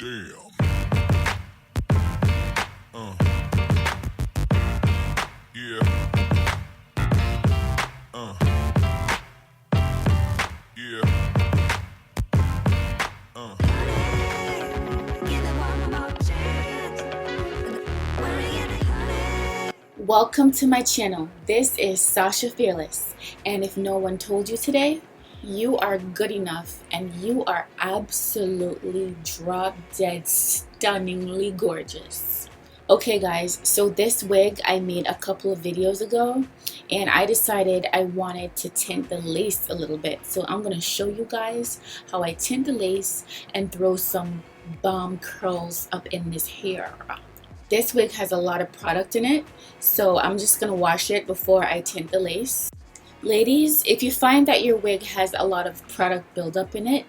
Damn. Yeah. Yeah. Welcome to my channel. This is Sasha Fearless, and if no one told you today, you are good enough and you are absolutely drop dead stunningly gorgeous. Okay guys, so this wig I made a couple of videos ago and I decided I wanted to tint the lace a little bit. So I'm going to show you guys how I tint the lace and throw some bomb curls up in this hair. This wig has a lot of product in it, so I'm just going to wash it before I tint the lace. Ladies, if you find that your wig has a lot of product buildup in it,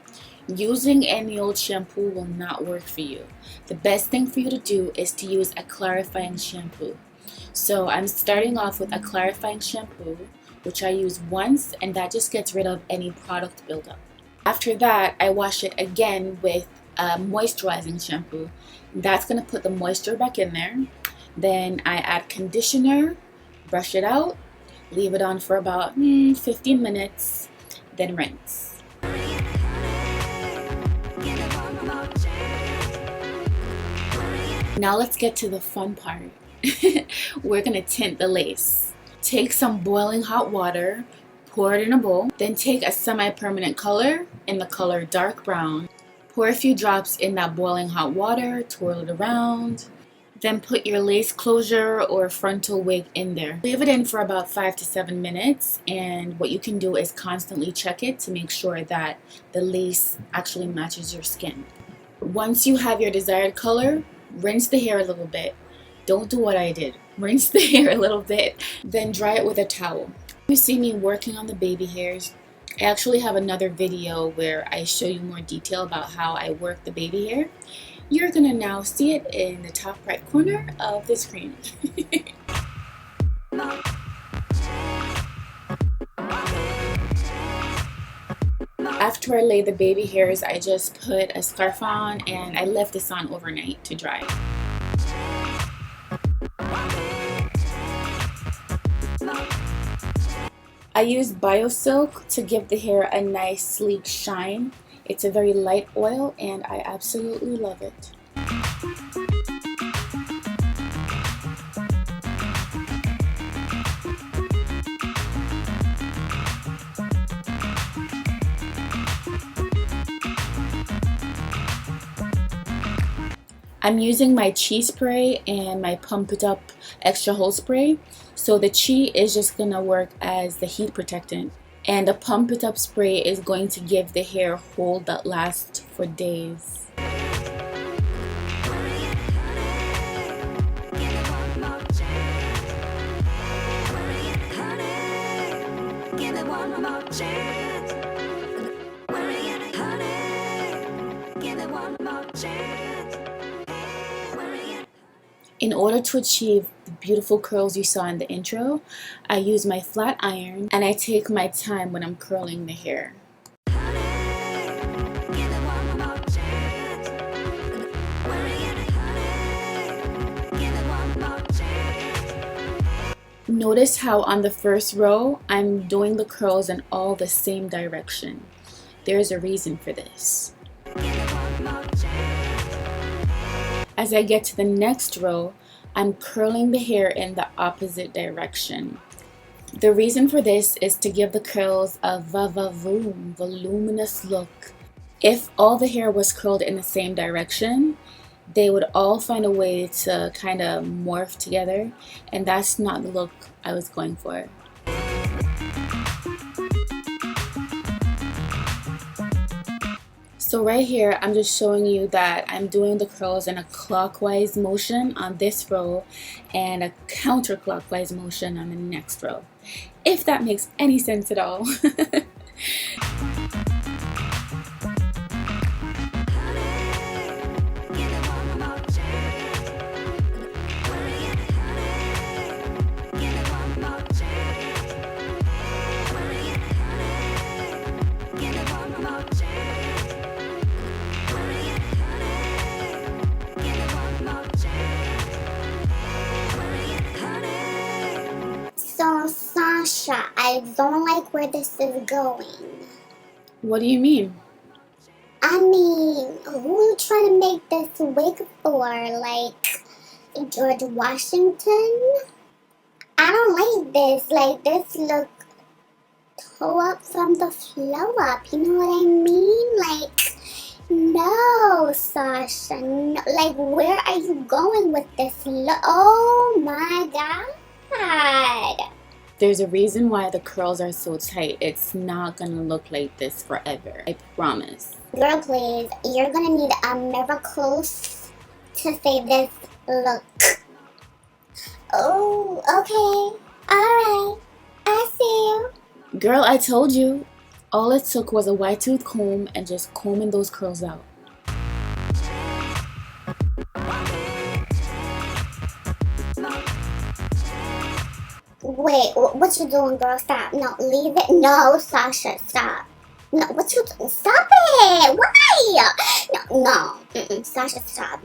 using any old shampoo will not work for you. The best thing for you to do is to use a clarifying shampoo. So I'm starting off with a clarifying shampoo, which I use once, and that just gets rid of any product buildup. After that, I wash it again with a moisturizing shampoo. That's going to put the moisture back in there. Then I add conditioner, brush it out, leave it on for about 15 minutes, then rinse. Now let's get to the fun part. We're going to tint the lace. Take some boiling hot water, pour it in a bowl, then take a semi-permanent color in the color dark brown. Pour a few drops in that boiling hot water, twirl it around, then put your lace closure or frontal wig in there. Leave it in for about 5 to 7 minutes, and what you can do is constantly check it to make sure that the lace actually matches your skin. Once you have your desired color, rinse the hair a little bit. Don't do what I did. Rinse the hair a little bit, then dry it with a towel. You see me working on the baby hairs. I actually have another video where I show you more detail about how I work the baby hair. You're gonna now see it in the top right corner of the screen. After I lay the baby hairs, I just put a scarf on and I left this on overnight to dry. I use BioSilk to give the hair a nice sleek shine. It's a very light oil and I absolutely love it. I'm using my Chi spray and my Pump It Up extra hold spray. So the Chi is just gonna work as the heat protectant, and the Pump It Up spray is going to give the hair hold that lasts for days. In order to achieve the beautiful curls you saw in the intro, I use my flat iron and I take my time when I'm curling the hair. Notice how on the first row, I'm doing the curls in all the same direction. There's a reason for this. As I get to the next row, I'm curling the hair in the opposite direction. The reason for this is to give the curls a va-va-voom, voluminous look. If all the hair was curled in the same direction, they would all find a way to kind of morph together, and that's not the look I was going for. So right here, I'm just showing you that I'm doing the curls in a clockwise motion on this row and a counterclockwise motion on the next row, if that makes any sense at all. I don't like where this is going. What do you mean? I mean, who are you trying to make this wig for? Like, George Washington? I don't like this. Like, this look toe up from the flow up. You know what I mean? Like, no, Sasha. No. Like, where are you going with this look? Oh my God. There's a reason why the curls are so tight. It's not gonna look like this forever. I promise. Girl, please. You're gonna need a miracle to save this look. Oh, okay. Alright. I see you. Girl, I told you. All it took was a wide tooth comb and just combing those curls out. Wait, what you doing, girl? Stop. No, leave it. No, Sasha, stop. No, what you doing? Stop it. Why? No. Sasha, stop.